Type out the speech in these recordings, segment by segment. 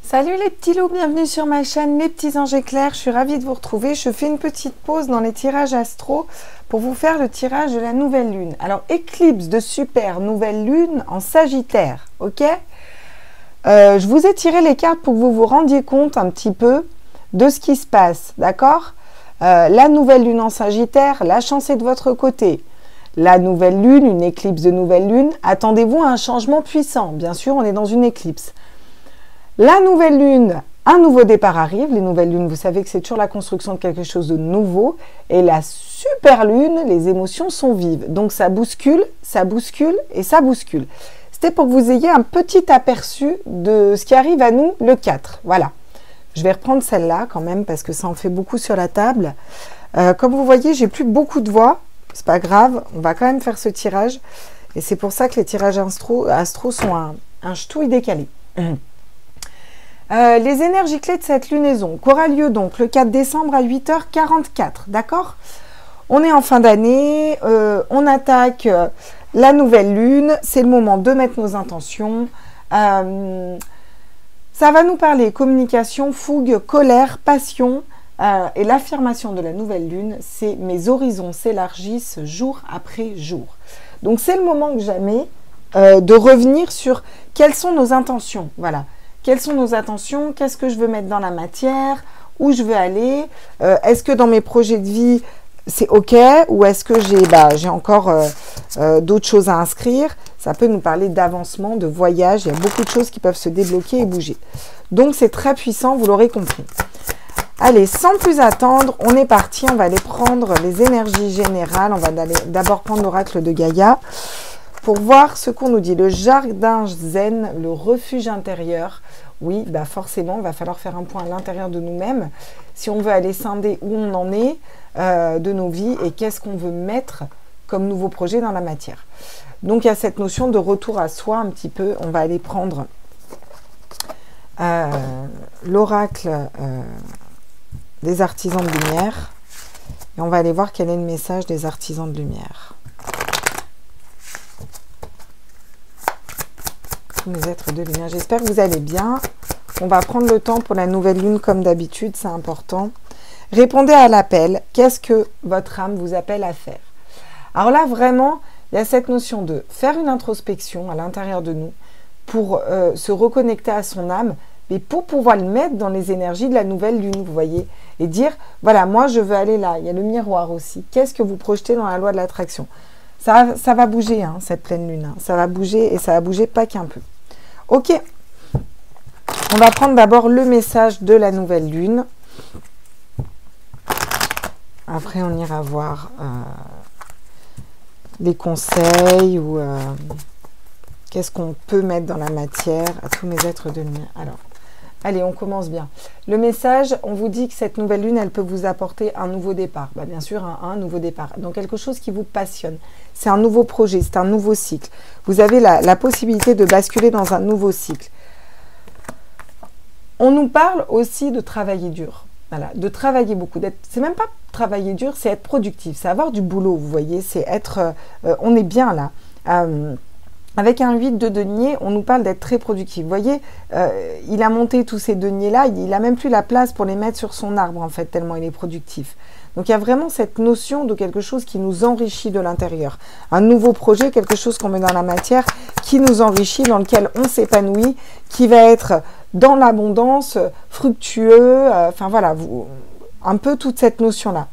Salut les petits loups, bienvenue sur ma chaîne Les Petits Anges Éclairs. Je suis ravie de vous retrouver. Je fais une petite pause dans les tirages astro pour vous faire le tirage de la nouvelle lune. Alors, éclipse de super nouvelle lune en Sagittaire, ok? Je vous ai tiré les cartes pour que vous vous rendiez compte un petit peu de ce qui se passe, d'accord? La nouvelle lune en Sagittaire, la chance est de votre côté. La nouvelle lune, une éclipse de nouvelle lune, attendez-vous à un changement puissant. Bien sûr, on est dans une éclipse. La nouvelle lune, un nouveau départ arrive. Les nouvelles lunes, vous savez que c'est toujours la construction de quelque chose de nouveau. Et la super lune, les émotions sont vives. Donc ça bouscule et ça bouscule. C'était pour que vous ayez un petit aperçu de ce qui arrive à nous le 4. Voilà. Je vais reprendre celle-là quand même parce que ça en fait beaucoup sur la table. Comme vous voyez, j'ai plus beaucoup de voix. C'est pas grave, on va quand même faire ce tirage. Et c'est pour ça que les tirages astro sont un ch'touille décalé. Les énergies clés de cette lunaison qui aura lieu donc le 4 décembre à 8h44, d'accord? On est en fin d'année, on attaque la nouvelle lune, c'est le moment de mettre nos intentions. Ça va nous parler communication, fougue, colère, passion. Et l'affirmation de la nouvelle lune, c'est mes horizons s'élargissent jour après jour. Donc c'est le moment que jamais de revenir sur quelles sont nos intentions, voilà. Quelles sont nos intentions? Qu'est-ce que je veux mettre dans la matière? Où je veux aller? Est-ce que dans mes projets de vie, c'est OK? Ou est-ce que j'ai encore d'autres choses à inscrire? Ça peut nous parler d'avancement, de voyage. Il y a beaucoup de choses qui peuvent se débloquer et bouger. Donc, c'est très puissant, vous l'aurez compris. Allez, sans plus attendre, on est parti. On va aller prendre les énergies générales. On va d'abord prendre l'oracle de Gaïa pour voir ce qu'on nous dit. Le jardin zen, le refuge intérieur. Oui, forcément, il va falloir faire un point à l'intérieur de nous-mêmes si on veut aller scinder où on en est de nos vies et qu'est-ce qu'on veut mettre comme nouveau projet dans la matière. Donc, il y a cette notion de retour à soi un petit peu. On va aller prendre l'oracle des artisans de lumière et on va aller voir quel est le message des artisans de lumière. Mes êtres de lumière, j'espère que vous allez bien. On va prendre le temps pour la nouvelle lune comme d'habitude, c'est important. Répondez à l'appel. Qu'est-ce que votre âme vous appelle à faire? Alors là, vraiment, il y a cette notion de faire une introspection à l'intérieur de nous pour se reconnecter à son âme, mais pour pouvoir le mettre dans les énergies de la nouvelle lune, vous voyez, et dire, voilà, moi je veux aller là. Il y a le miroir aussi. Qu'est-ce que vous projetez dans la loi de l'attraction? Ça va bouger, hein, cette pleine lune. Hein. Ça va bouger et ça va bouger pas qu'un peu. Ok, on va prendre d'abord le message de la nouvelle lune. Après, on ira voir les conseils ou qu'est-ce qu'on peut mettre dans la matière à tous mes êtres de lumière. Alors, allez, on commence bien. Le message, on vous dit que cette nouvelle lune, elle peut vous apporter un nouveau départ. Bien sûr, un nouveau départ. Donc, quelque chose qui vous passionne. C'est un nouveau projet, c'est un nouveau cycle. Vous avez la possibilité de basculer dans un nouveau cycle. On nous parle aussi de travailler dur. Voilà, de travailler beaucoup. C'est même pas travailler dur, c'est être productif. C'est avoir du boulot, vous voyez. C'est être... on est bien là. Avec un 8 de denier, on nous parle d'être très productif. Vous voyez, il a monté tous ces deniers-là, il n'a même plus la place pour les mettre sur son arbre, en fait, tellement il est productif. Donc, il y a vraiment cette notion de quelque chose qui nous enrichit de l'intérieur. Un nouveau projet, quelque chose qu'on met dans la matière, qui nous enrichit, dans lequel on s'épanouit, qui va être dans l'abondance, fructueux, enfin voilà, un peu toute cette notion-là.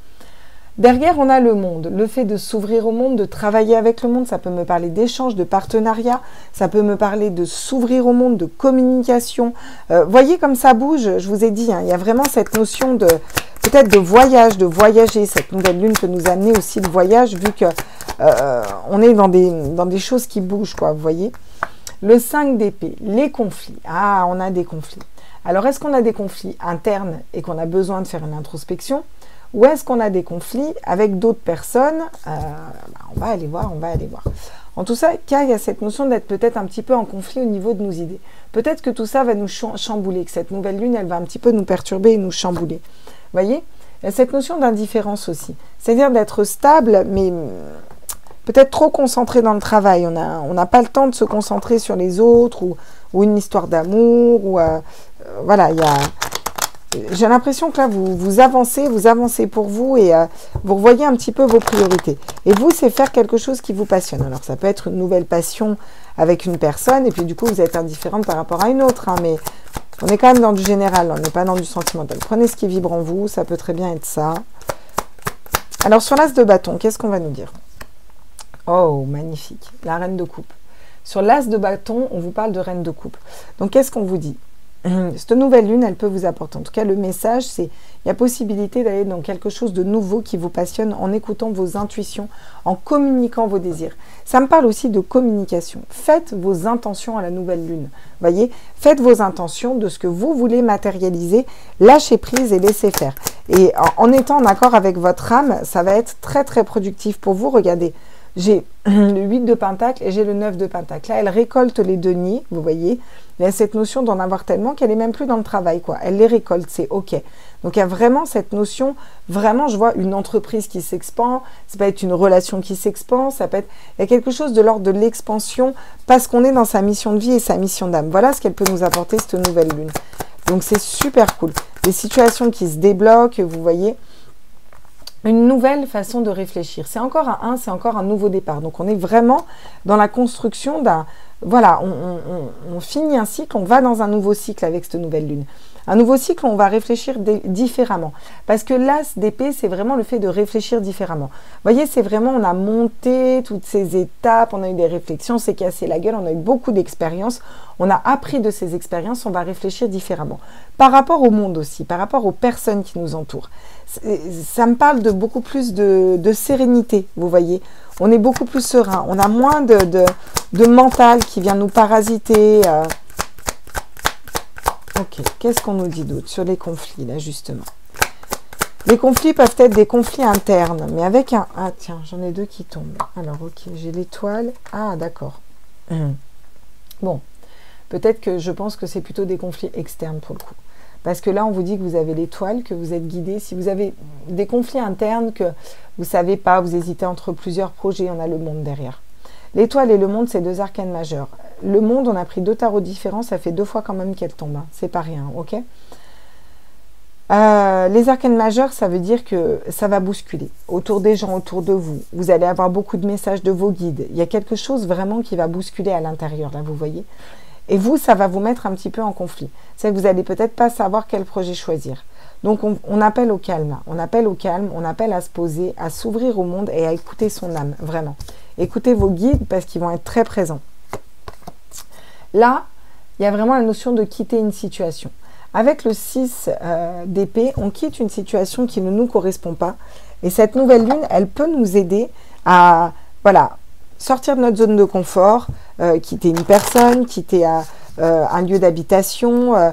Derrière, on a le monde, le fait de s'ouvrir au monde, de travailler avec le monde, ça peut me parler d'échanges, de partenariat, ça peut me parler de s'ouvrir au monde, de communication. Voyez comme ça bouge, je vous ai dit, hein, il y a vraiment cette notion de peut-être de voyage, de voyager, cette nouvelle lune peut nous amener aussi le voyage, vu que on est dans des choses qui bougent, quoi, vous voyez. Le 5 d'épée, les conflits. Ah, on a des conflits. Alors, est-ce qu'on a des conflits internes et qu'on a besoin de faire une introspection? Ou est-ce qu'on a des conflits avec d'autres personnes? On va aller voir, on va aller voir. En tout ça, il y a cette notion d'être peut-être un petit peu en conflit au niveau de nos idées. Peut-être que tout ça va nous chambouler, que cette nouvelle lune, elle va un petit peu nous perturber et nous chambouler. Vous voyez? Il y a cette notion d'indifférence aussi. C'est-à-dire d'être stable, mais peut-être trop concentré dans le travail. On n'a pas le temps de se concentrer sur les autres ou une histoire d'amour. voilà, j'ai l'impression que là, vous avancez pour vous et vous revoyez un petit peu vos priorités. Et vous, c'est faire quelque chose qui vous passionne. Alors, ça peut être une nouvelle passion avec une personne et puis du coup, vous êtes indifférente par rapport à une autre. Hein, mais on est quand même dans du général, on n'est pas dans du sentimental. Prenez ce qui vibre en vous, ça peut très bien être ça. Alors, sur l'as de bâton, qu'est-ce qu'on va nous dire? Oh, magnifique, la reine de coupe. Sur l'as de bâton, on vous parle de reine de coupe. Donc, qu'est-ce qu'on vous dit? Cette nouvelle lune, elle peut vous apporter. En tout cas, le message, c'est il y a possibilité d'aller dans quelque chose de nouveau qui vous passionne en écoutant vos intuitions, en communiquant vos désirs. Ça me parle aussi de communication. Faites vos intentions à la nouvelle lune. Voyez, faites vos intentions de ce que vous voulez matérialiser, lâchez prise et laissez faire. Et en étant en accord avec votre âme, ça va être très très productif pour vous. Regardez, j'ai le 8 de Pentacle et j'ai le 9 de Pentacle. Là, elle récolte les deniers, vous voyez. Il y a cette notion d'en avoir tellement qu'elle n'est même plus dans le travail, quoi. Elle les récolte, c'est OK. Donc, il y a vraiment cette notion, vraiment, je vois une entreprise qui s'expand, ça peut être une relation qui s'expand, ça peut être, il y a quelque chose de l'ordre de l'expansion parce qu'on est dans sa mission de vie et sa mission d'âme. Voilà ce qu'elle peut nous apporter, cette nouvelle lune. Donc, c'est super cool. Des situations qui se débloquent, vous voyez. Une nouvelle façon de réfléchir. C'est encore c'est encore un nouveau départ. Donc, on est vraiment dans la construction d'un... Voilà, on finit un cycle, on va dans un nouveau cycle avec cette nouvelle lune. Un nouveau cycle où on va réfléchir différemment. Parce que l'as d'épée, c'est vraiment le fait de réfléchir différemment. Vous voyez, c'est vraiment, on a monté toutes ces étapes, on a eu des réflexions, on s'est cassé la gueule, on a eu beaucoup d'expériences, on a appris de ces expériences, on va réfléchir différemment. Par rapport au monde aussi, par rapport aux personnes qui nous entourent. Ça me parle de beaucoup plus de sérénité, vous voyez. On est beaucoup plus serein, on a moins de mental qui vient nous parasiter. Ok, qu'est-ce qu'on nous dit d'autre sur les conflits, là, justement? Les conflits peuvent être des conflits internes, mais avec un... Ah, tiens, j'en ai deux qui tombent. Alors, ok, j'ai l'étoile. Ah, d'accord. Bon, peut-être que je pense que c'est plutôt des conflits externes pour le coup. Parce que là, on vous dit que vous avez l'étoile, que vous êtes guidé. Si vous avez des conflits internes, que vous ne savez pas, vous hésitez entre plusieurs projets, on a le monde derrière. L'étoile et le monde, c'est deux arcanes majeurs. Le monde, on a pris deux tarots différents, ça fait 2 fois quand même qu'elle tombe. Hein. C'est pas rien, ok? Les arcanes majeurs, ça veut dire que ça va bousculer autour des gens, autour de vous. Vous allez avoir beaucoup de messages de vos guides. Il y a quelque chose vraiment qui va bousculer à l'intérieur, là, vous voyez? Et vous, ça va vous mettre un petit peu en conflit. C'est que vous n'allez peut-être pas savoir quel projet choisir. Donc, on appelle au calme, là. On appelle au calme, on appelle à se poser, à s'ouvrir au monde et à écouter son âme, vraiment. Écoutez vos guides parce qu'ils vont être très présents. Là, il y a vraiment la notion de quitter une situation. Avec le 6 d'épée, on quitte une situation qui ne nous correspond pas. Et cette nouvelle lune, elle peut nous aider à voilà, sortir de notre zone de confort, quitter une personne, quitter un lieu d'habitation,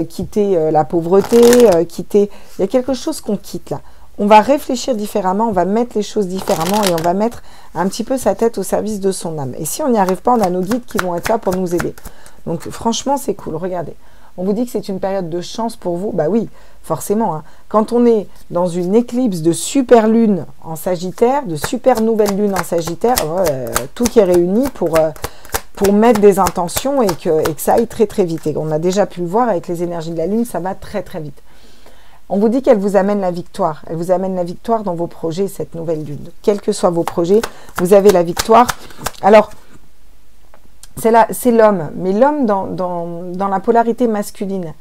quitter la pauvreté, quitter... Il y a quelque chose qu'on quitte là. On va réfléchir différemment, on va mettre les choses différemment et on va mettre un petit peu sa tête au service de son âme. Et si on n'y arrive pas, on a nos guides qui vont être là pour nous aider. Donc franchement, c'est cool. Regardez, on vous dit que c'est une période de chance pour vous. Bah oui, forcément. Hein. Quand on est dans une éclipse de super lune en Sagittaire, de super nouvelle lune en Sagittaire, tout qui est réuni pour mettre des intentions et que ça aille très très vite. Et on a déjà pu le voir avec les énergies de la lune, ça va très très vite. On vous dit qu'elle vous amène la victoire. Elle vous amène la victoire dans vos projets, cette nouvelle lune. Quels que soient vos projets, vous avez la victoire. Alors, c'est l'homme, mais l'homme dans la polarité masculine.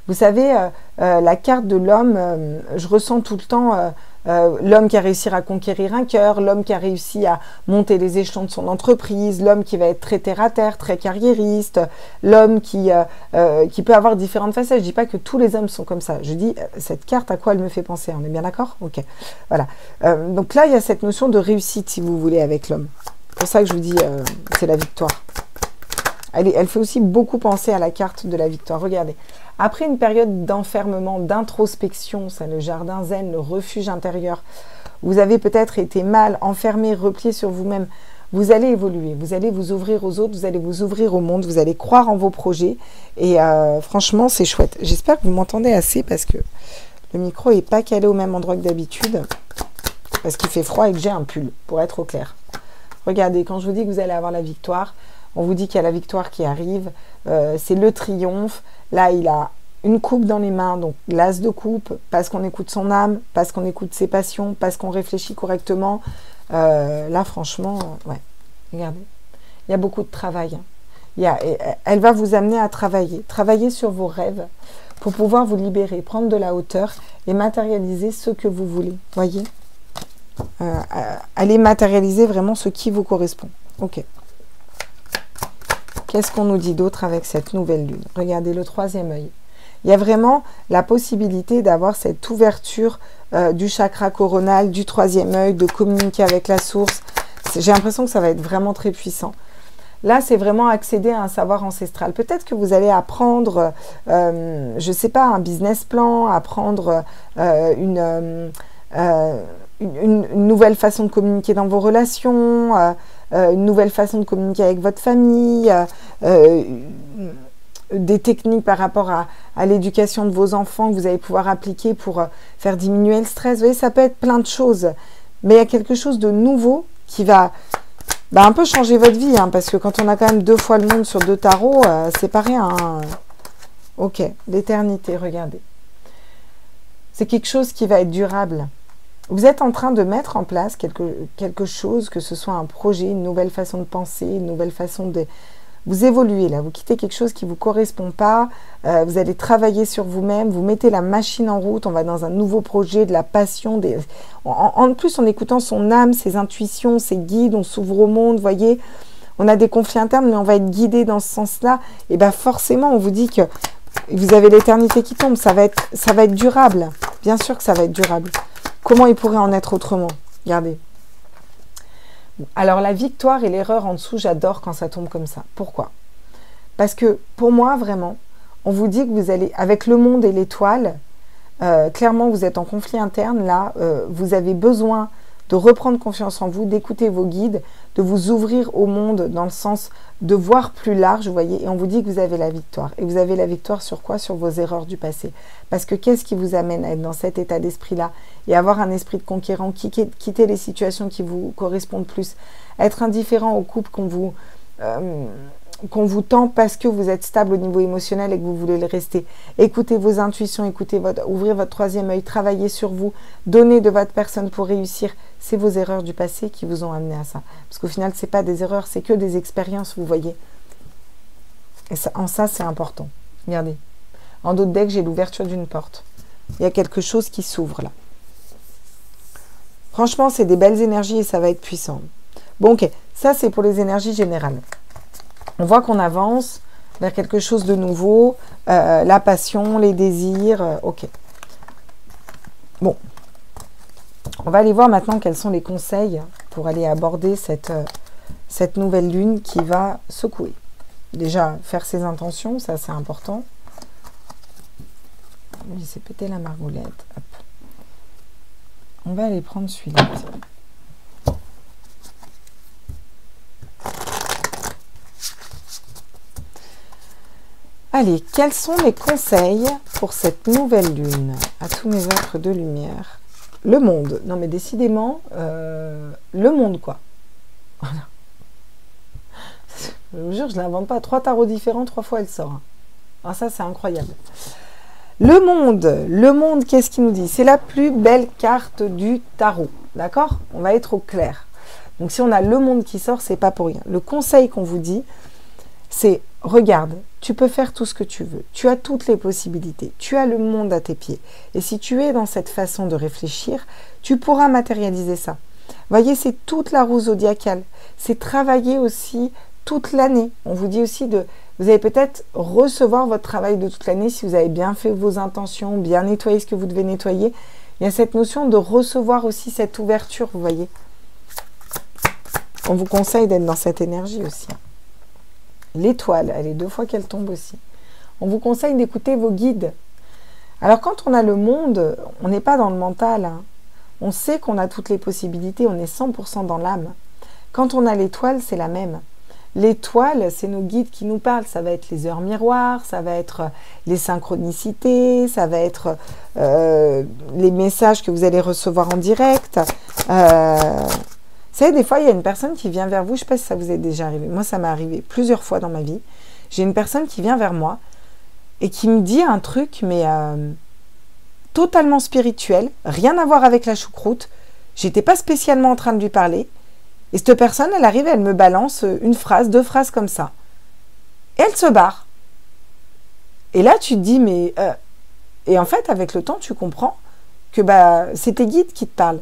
Vous savez, la carte de l'homme, je ressens tout le temps l'homme qui a réussi à conquérir un cœur, l'homme qui a réussi à monter les échelons de son entreprise, l'homme qui va être très terre-à-terre, très carriériste, l'homme qui peut avoir différentes facettes. Je ne dis pas que tous les hommes sont comme ça. Je dis, cette carte, à quoi elle me fait penser? On est bien d'accord? Ok. Voilà. Donc là, il y a cette notion de réussite, si vous voulez, avec l'homme. C'est pour ça que je vous dis, c'est la victoire. Elle fait aussi beaucoup penser à la carte de la victoire. Regardez. Après une période d'enfermement, d'introspection, c'est le jardin zen, le refuge intérieur, vous avez peut-être été mal, enfermé, replié sur vous-même. Vous allez évoluer, vous allez vous ouvrir aux autres, vous allez vous ouvrir au monde, vous allez croire en vos projets. Et franchement, c'est chouette. J'espère que vous m'entendez assez parce que le micro n'est pas calé au même endroit que d'habitude. Parce qu'il fait froid et que j'ai un pull, pour être au clair. Regardez, quand je vous dis que vous allez avoir la victoire, on vous dit qu'il y a la victoire qui arrive. C'est le triomphe. Là, il a une coupe dans les mains, donc l'as de coupe, parce qu'on écoute son âme, parce qu'on écoute ses passions, parce qu'on réfléchit correctement. Là, franchement, ouais, regardez, il y a beaucoup de travail. Elle va vous amener à travailler sur vos rêves pour pouvoir vous libérer, prendre de la hauteur et matérialiser ce que vous voulez. Voyez, allez matérialiser vraiment ce qui vous correspond. Ok. Qu'est-ce qu'on nous dit d'autre avec cette nouvelle lune? Regardez le troisième œil. Il y a vraiment la possibilité d'avoir cette ouverture du chakra coronal, du troisième œil, de communiquer avec la source. J'ai l'impression que ça va être vraiment très puissant. Là, c'est vraiment accéder à un savoir ancestral. Peut-être que vous allez apprendre, je ne sais pas, un business plan, apprendre une nouvelle façon de communiquer dans vos relations, une nouvelle façon de communiquer avec votre famille, des techniques par rapport à l'éducation de vos enfants que vous allez pouvoir appliquer pour faire diminuer le stress. Vous voyez, ça peut être plein de choses. Mais il y a quelque chose de nouveau qui va un peu changer votre vie. Hein, parce que quand on a quand même 2 fois le monde sur 2 tarots, c'est pas rien. Hein. Ok, l'éternité, regardez. C'est quelque chose qui va être durable. Vous êtes en train de mettre en place quelque chose, que ce soit un projet, une nouvelle façon de penser, une nouvelle façon de... Vous évoluez là, vous quittez quelque chose qui ne vous correspond pas, vous allez travailler sur vous-même, vous mettez la machine en route, on va dans un nouveau projet, de la passion. En plus, en écoutant son âme, ses intuitions, ses guides, on s'ouvre au monde, vous voyez. On a des conflits internes, mais on va être guidé dans ce sens-là. Et bien forcément, on vous dit que vous avez l'éternité qui tombe, ça va être durable. Bien sûr que ça va être durable. Comment il pourrait en être autrement? Regardez. Alors la victoire et l'erreur en dessous, j'adore quand ça tombe comme ça. Pourquoi? Parce que pour moi, vraiment, on vous dit que vous allez, avec le monde et l'étoile, clairement vous êtes en conflit interne, là, vous avez besoin de reprendre confiance en vous, d'écouter vos guides, de vous ouvrir au monde dans le sens de voir plus large, vous voyez, et on vous dit que vous avez la victoire. Et vous avez la victoire sur quoi? Sur vos erreurs du passé. Parce que qu'est-ce qui vous amène à être dans cet état d'esprit-là et avoir un esprit de conquérant, quitter les situations qui vous correspondent plus, être indifférent aux couples qu'on vous tend parce que vous êtes stable au niveau émotionnel et que vous voulez le rester. Écoutez vos intuitions, ouvrez votre troisième œil, travaillez sur vous, donnez de votre personne pour réussir. C'est vos erreurs du passé qui vous ont amené à ça. Parce qu'au final, ce n'est pas des erreurs, c'est que des expériences, vous voyez. Et ça, en ça, c'est important. Regardez. En d'autres decks, j'ai l'ouverture d'une porte. Il y a quelque chose qui s'ouvre là. Franchement, c'est des belles énergies et ça va être puissant. Bon, ok. Ça, c'est pour les énergies générales. On voit qu'on avance vers quelque chose de nouveau. La passion, les désirs. Ok. Bon. On va aller voir maintenant quels sont les conseils pour aller aborder cette nouvelle lune qui va secouer. Déjà, faire ses intentions, ça c'est important. Il s'est pété la margoulette. Hop. On va aller prendre celui-là. Allez, quels sont les conseils pour cette nouvelle lune? À tous mes êtres de lumière. Le monde. Non mais décidément, le monde quoi. Voilà. Je vous jure, je ne l'invente pas. 3 tarots différents, 3 fois elle sort. Ah, ça c'est incroyable. Le monde, qu'est-ce qu'il nous dit? C'est la plus belle carte du tarot. D'accord? On va être au clair. Donc si on a le monde qui sort, c'est pas pour rien. Le conseil qu'on vous dit, c'est regarde, tu peux faire tout ce que tu veux. Tu as toutes les possibilités. Tu as le monde à tes pieds. Et si tu es dans cette façon de réfléchir, tu pourras matérialiser ça. Voyez, c'est toute la roue zodiacale. C'est travailler aussi toute l'année. On vous dit aussi de... Vous allez peut-être recevoir votre travail de toute l'année si vous avez bien fait vos intentions, bien nettoyé ce que vous devez nettoyer. Il y a cette notion de recevoir aussi cette ouverture, vous voyez. On vous conseille d'être dans cette énergie aussi. L'étoile, elle est 2 fois qu'elle tombe aussi. On vous conseille d'écouter vos guides. Alors quand on a le monde, on n'est pas dans le mental. Hein. On sait qu'on a toutes les possibilités, on est 100% dans l'âme. Quand on a l'étoile, c'est la même. L'étoile, c'est nos guides qui nous parlent. Ça va être les heures miroirs, ça va être les synchronicités, ça va être les messages que vous allez recevoir en direct. Vous savez, des fois, il y a une personne qui vient vers vous. Je ne sais pas si ça vous est déjà arrivé. Moi, ça m'est arrivé plusieurs fois dans ma vie. J'ai une personne qui vient vers moi et qui me dit un truc, mais totalement spirituel, rien à voir avec la choucroute. J'étais pas spécialement en train de lui parler. Et cette personne, elle arrive, elle me balance une phrase, 2 phrases comme ça. Et elle se barre. Et là, tu te dis, mais... Et en fait, avec le temps, tu comprends que c'est tes guides qui te parlent.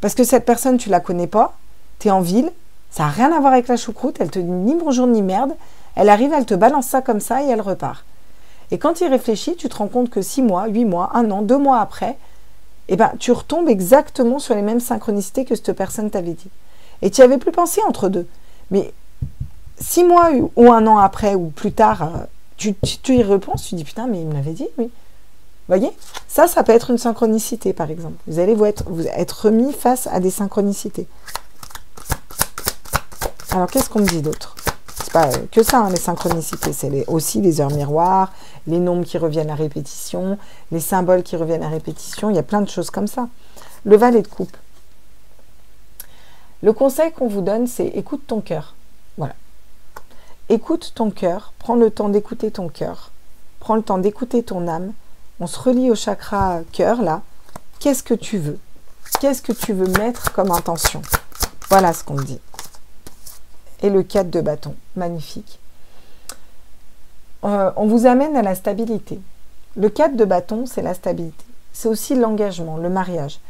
Parce que cette personne, tu la connais pas, tu es en ville, ça n'a rien à voir avec la choucroute, elle te dit ni bonjour ni merde, elle arrive, elle te balance ça comme ça et elle repart. Et quand tu y réfléchis, tu te rends compte que 6 mois, 8 mois, 1 an, 2 mois après, tu retombes exactement sur les mêmes synchronicités que cette personne t'avait dit. Et tu n'y avais plus pensé entre deux. Mais 6 mois ou 1 an après ou plus tard, tu y repenses, tu dis putain, mais il me l'avait dit, oui. Vous voyez, ça peut être une synchronicité, par exemple. Vous allez vous être remis face à des synchronicités. Alors, qu'est-ce qu'on me dit d'autre? C'est pas que ça, hein, les synchronicités. C'est aussi les heures miroirs, les nombres qui reviennent à répétition, les symboles qui reviennent à répétition. Il y a plein de choses comme ça. Le valet de coupe. Le conseil qu'on vous donne, c'est écoute ton cœur. Voilà. Écoute ton cœur. Prends le temps d'écouter ton cœur. Prends le temps d'écouter ton âme. On se relie au chakra cœur, là. Qu'est-ce que tu veux? Qu'est-ce que tu veux mettre comme intention? Voilà ce qu'on me dit. Et le 4 de bâton. Magnifique. On vous amène à la stabilité. Le 4 de bâton, c'est la stabilité. C'est aussi l'engagement, le mariage.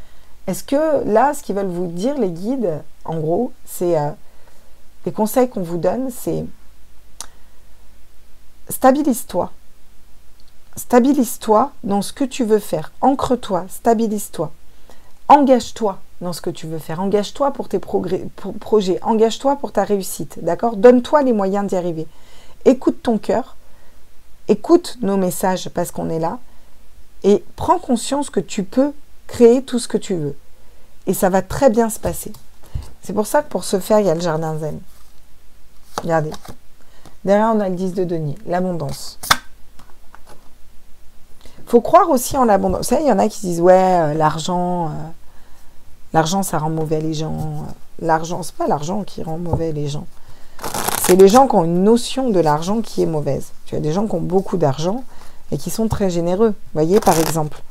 Est-ce que là, ce qu'ils veulent vous dire, les guides, en gros, c'est... les conseils qu'on vous donne, c'est... Stabilise-toi. Stabilise-toi dans ce que tu veux faire. Ancre-toi, stabilise-toi. Engage-toi dans ce que tu veux faire. Engage-toi pour tes projets. Engage-toi pour ta réussite. D'accord? Donne-toi les moyens d'y arriver. Écoute ton cœur. Écoute nos messages parce qu'on est là. Et prends conscience que tu peux créer tout ce que tu veux. Et ça va très bien se passer. C'est pour ça que pour ce faire, il y a le jardin zen. Regardez. Derrière, on a le 10 de denier. L'abondance. Il faut croire aussi en l'abondance. Vous savez, il y en a qui disent, ouais, l'argent, ça rend mauvais les gens. L'argent, c'est pas l'argent qui rend mauvais les gens. C'est les gens qui ont une notion de l'argent qui est mauvaise. Tu as des gens qui ont beaucoup d'argent et qui sont très généreux. Vous voyez, par exemple,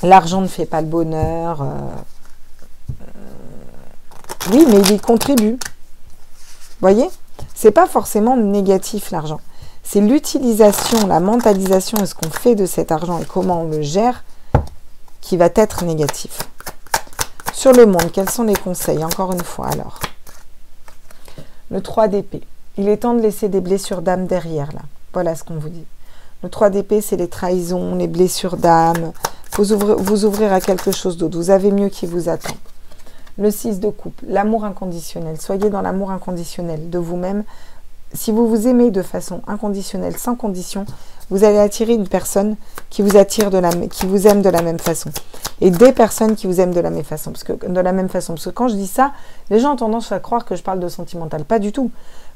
l'argent ne fait pas le bonheur. Oui, mais il y contribue. Vous voyez? C'est pas forcément négatif, l'argent. C'est l'utilisation, la mentalisation et ce qu'on fait de cet argent et comment on le gère qui va être négatif. Sur le monde, quels sont les conseils? Encore une fois, alors. Le 3 d'épée. Il est temps de laisser des blessures d'âme derrière, là. Voilà ce qu'on vous dit. Le 3 d'épée, c'est les trahisons, les blessures d'âme. Vous ouvrir à quelque chose d'autre. Vous avez mieux qui vous attend. Le 6 de coupe. L'amour inconditionnel. Soyez dans l'amour inconditionnel de vous-même. Si vous vous aimez de façon inconditionnelle, sans condition, vous allez attirer une personne qui vous attire qui vous aime de la même façon. Et des personnes qui vous aiment de la même façon. Parce que quand je dis ça, les gens ont tendance à croire que je parle de sentimental. Pas du tout.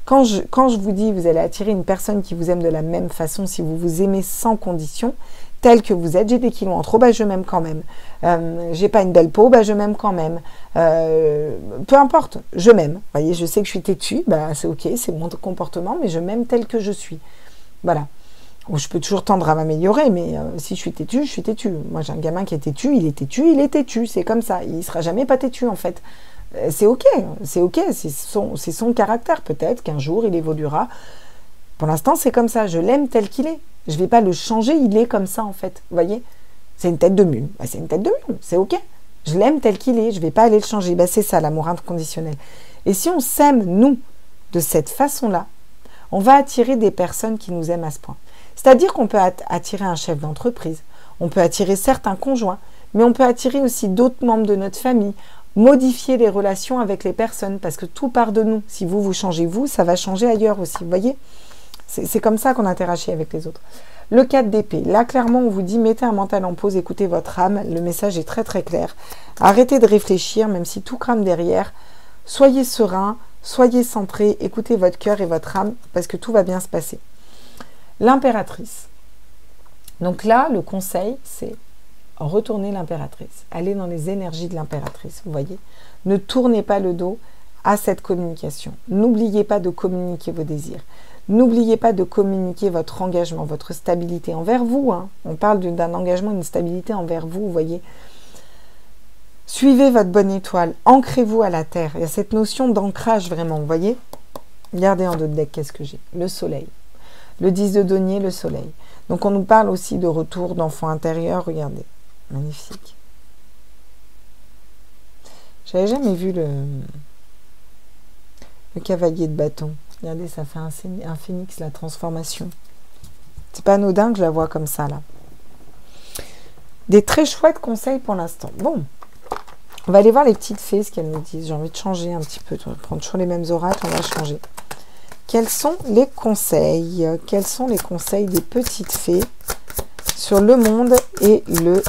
Quand je vous dis vous allez attirer une personne qui vous aime de la même façon, si vous vous aimez sans condition, tel que vous êtes, j'ai des kilos en trop, je m'aime quand même. J'ai pas une belle peau, je m'aime quand même. Peu importe, je m'aime. Vous voyez, je sais que je suis têtue, c'est ok, c'est mon comportement, mais je m'aime tel que je suis. Voilà. Ou je peux toujours tendre à m'améliorer, mais si je suis têtue, je suis têtue. Moi, j'ai un gamin qui est têtu, il est têtu, il est têtu. C'est comme ça. Il sera jamais pas têtu, en fait. C'est ok, c'est son caractère. Peut-être qu'un jour, il évoluera. Pour l'instant, c'est comme ça. Je l'aime tel qu'il est. Je ne vais pas le changer, il est comme ça, en fait. Vous voyez? C'est une tête de mule. C'est une tête de mule, c'est ok. Je l'aime tel qu'il est, je ne vais pas aller le changer. C'est ça, l'amour inconditionnel. Et si on s'aime, nous, de cette façon-là, on va attirer des personnes qui nous aiment à ce point. C'est-à-dire qu'on peut attirer un chef d'entreprise, on peut attirer certains conjoints, mais on peut attirer aussi d'autres membres de notre famille, modifier les relations avec les personnes, parce que tout part de nous. Si vous changez vous, ça va changer ailleurs aussi, vous voyez? C'est comme ça qu'on interagit avec les autres. Le 4 d'épée. Là, clairement, on vous dit, mettez un mental en pause, écoutez votre âme. Le message est très, très clair. Arrêtez de réfléchir, même si tout crame derrière. Soyez serein, soyez centré, écoutez votre cœur et votre âme, parce que tout va bien se passer. L'impératrice. Donc là, le conseil, c'est retourner l'impératrice. Allez dans les énergies de l'impératrice, vous voyez. Ne tournez pas le dos à cette communication. N'oubliez pas de communiquer vos désirs. N'oubliez pas de communiquer votre engagement, votre stabilité envers vous. Hein. On parle d'un engagement, d'une stabilité envers vous, vous voyez. Suivez votre bonne étoile, ancrez-vous à la terre. Il y a cette notion d'ancrage vraiment, vous voyez. Regardez en dos de deck, qu'est-ce que j'ai? Le soleil. Le 10 de denier, le soleil. Donc on nous parle aussi de retour d'enfant intérieur, regardez. Magnifique. J'avais jamais vu le cavalier de bâton. Regardez, ça fait un phénix, la transformation. C'est pas anodin que je la vois comme ça, là. Des très chouettes conseils pour l'instant. Bon, on va aller voir les petites fées, ce qu'elles nous disent. J'ai envie de changer un petit peu, de prendre toujours les mêmes oracles, on va changer. Quels sont les conseils? Quels sont les conseils des petites fées sur le monde et le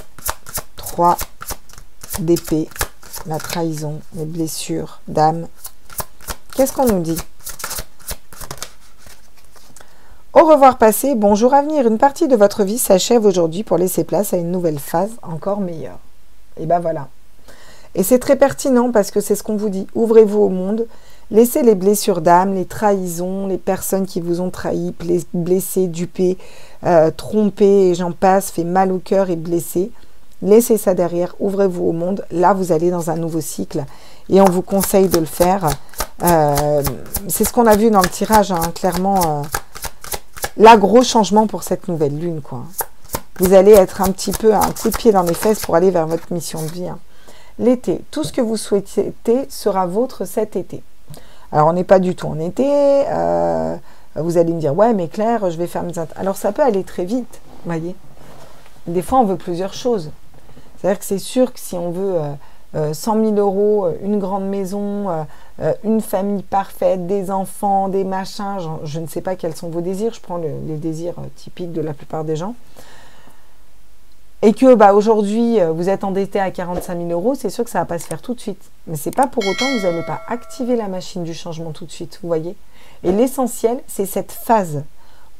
3 d'épée, la trahison, les blessures d'âme? Qu'est-ce qu'on nous dit? Au revoir passé, bonjour avenir. Une partie de votre vie s'achève aujourd'hui pour laisser place à une nouvelle phase encore meilleure. Et ben voilà. Et c'est très pertinent parce que c'est ce qu'on vous dit. Ouvrez-vous au monde. Laissez les blessures d'âme, les trahisons, les personnes qui vous ont trahi, blessé, dupé, trompé, et j'en passe, fait mal au cœur et blessé. Laissez ça derrière, ouvrez-vous au monde. Là, vous allez dans un nouveau cycle et on vous conseille de le faire. C'est ce qu'on a vu dans le tirage, hein, clairement. Là, gros changement pour cette nouvelle lune, quoi. Vous allez être un petit peu un coup de pied dans les fesses pour aller vers votre mission de vie. Hein. L'été, tout ce que vous souhaitez sera vôtre cet été. Alors, on n'est pas du tout en été. Vous allez me dire, ouais, mais Claire, je vais faire mes... Alors, ça peut aller très vite, vous voyez. Des fois, on veut plusieurs choses. C'est-à-dire que c'est sûr que si on veut 100 000 euros, une grande maison, une famille parfaite, des enfants, des machins, je ne sais pas quels sont vos désirs. Je prends les désirs typiques de la plupart des gens. Et que bah, aujourd'hui, vous êtes endetté à 45 000 euros, c'est sûr que ça ne va pas se faire tout de suite. Mais ce n'est pas pour autant que vous n'allez pas activer la machine du changement tout de suite, vous voyez. Et l'essentiel, c'est cette phase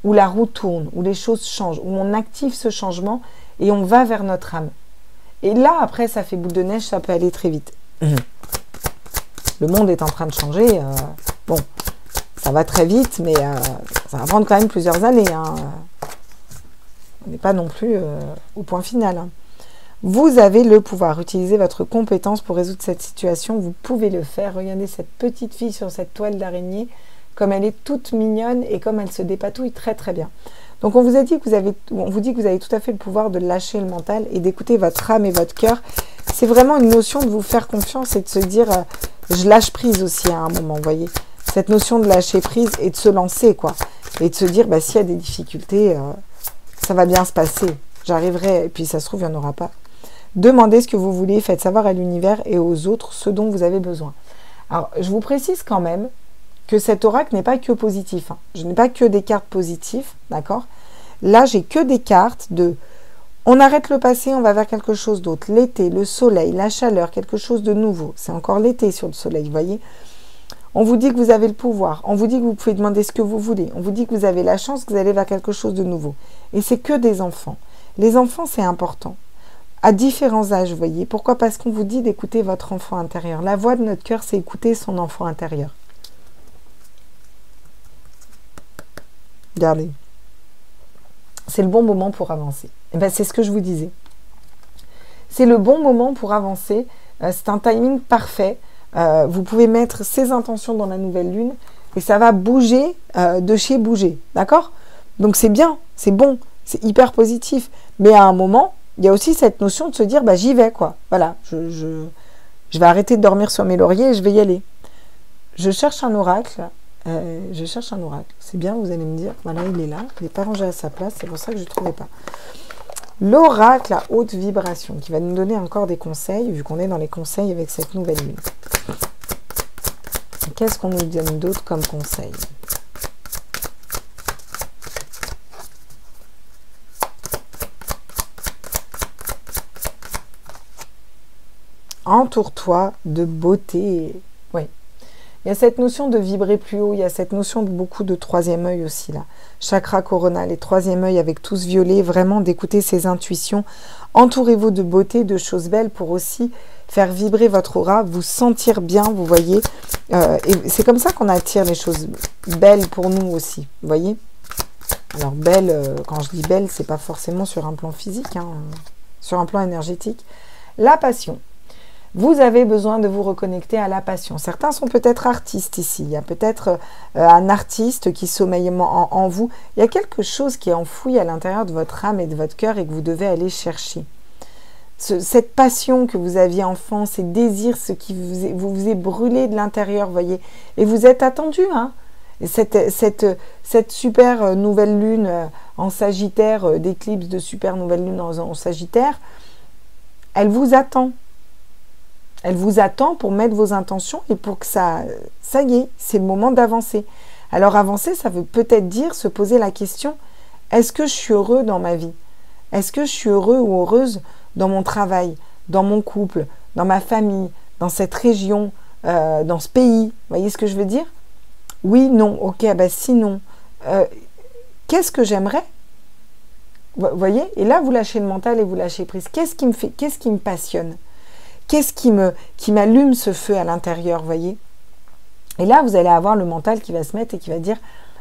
où la roue tourne, où les choses changent, où on active ce changement et on va vers notre âme. Et là, après, ça fait boule de neige, ça peut aller très vite. Le monde est en train de changer. Bon, ça va très vite, mais ça va prendre quand même plusieurs années. Hein. On n'est pas non plus au point final. Hein. Vous avez le pouvoir. Utilisez votre compétence pour résoudre cette situation. Vous pouvez le faire. Regardez cette petite fille sur cette toile d'araignée, comme elle est toute mignonne et comme elle se dépatouille très très bien. Donc on vous dit que vous avez tout à fait le pouvoir de lâcher le mental et d'écouter votre âme et votre cœur. C'est vraiment une notion de vous faire confiance et de se dire je lâche prise aussi à un moment, vous voyez. Cette notion de lâcher prise et de se lancer, quoi. Et de se dire bah, s'il y a des difficultés, ça va bien se passer. J'arriverai, et puis ça se trouve, il n'y en aura pas. Demandez ce que vous voulez, faites savoir à l'univers et aux autres ce dont vous avez besoin. Alors, je vous précise quand même que cet oracle n'est pas que positif. Hein. Je n'ai pas que des cartes positives, d'accord? Là, j'ai que des cartes de... On arrête le passé, on va vers quelque chose d'autre. L'été, le soleil, la chaleur, quelque chose de nouveau. C'est encore l'été sur le soleil, vous voyez? On vous dit que vous avez le pouvoir. On vous dit que vous pouvez demander ce que vous voulez. On vous dit que vous avez la chance, que vous allez vers quelque chose de nouveau. Et c'est que des enfants. Les enfants, c'est important. À différents âges, vous voyez. Pourquoi? Parce qu'on vous dit d'écouter votre enfant intérieur. La voix de notre cœur, c'est écouter son enfant intérieur. Regardez. C'est le bon moment pour avancer. Et ben, c'est ce que je vous disais. C'est le bon moment pour avancer. C'est un timing parfait. Vous pouvez mettre ces intentions dans la nouvelle lune et ça va bouger de chez bouger. D'accord? Donc c'est bien, c'est bon, c'est hyper positif. Mais à un moment, il y a aussi cette notion de se dire bah, j'y vais, quoi. Voilà, je vais arrêter de dormir sur mes lauriers et je vais y aller. Je cherche un oracle. C'est bien, vous allez me dire. Voilà, il est là. Il n'est pas rangé à sa place. C'est pour ça que je ne le trouvais pas. L'oracle à haute vibration qui va nous donner encore des conseils, vu qu'on est dans les conseils avec cette nouvelle lune. Qu'est-ce qu'on nous donne d'autre comme conseil? Entoure-toi de beauté. Oui. Il y a cette notion de vibrer plus haut, il y a cette notion de beaucoup de troisième œil aussi là. Chakra coronal et troisième œil avec tout ce violet, vraiment d'écouter ses intuitions. Entourez-vous de beauté, de choses belles pour aussi faire vibrer votre aura, vous sentir bien, vous voyez. Et c'est comme ça qu'on attire les choses belles pour nous aussi, vous voyez. Alors belle, quand je dis belle, c'est pas forcément sur un plan physique, hein, sur un plan énergétique. La passion. Vous avez besoin de vous reconnecter à la passion. Certains sont peut-être artistes ici. Il y a peut-être un artiste qui sommeille en vous. Il y a quelque chose qui est enfoui à l'intérieur de votre âme et de votre cœur et que vous devez aller chercher. Cette passion que vous aviez enfant, ces désirs, ce qui vous est brûlé de l'intérieur, voyez. Et vous êtes attendu, hein. Et cette super nouvelle lune en Sagittaire, d'éclipse de super nouvelle lune en Sagittaire, elle vous attend. Elle vous attend pour mettre vos intentions et pour que ça y est, c'est le moment d'avancer. Alors avancer, ça veut peut-être dire se poser la question, est-ce que je suis heureux dans ma vie? Est-ce que je suis heureux ou heureuse dans mon travail, dans mon couple, dans ma famille, dans cette région, dans ce pays? Vous voyez ce que je veux dire? Oui, non, ok, ben sinon, qu'est-ce que j'aimerais? Vous voyez? Et là, vous lâchez le mental et vous lâchez prise. Qu'est-ce qui me passionne? Qu'est-ce qui m'allume ce feu à l'intérieur, voyez? Et là, vous allez avoir le mental qui va se mettre et qui va dire,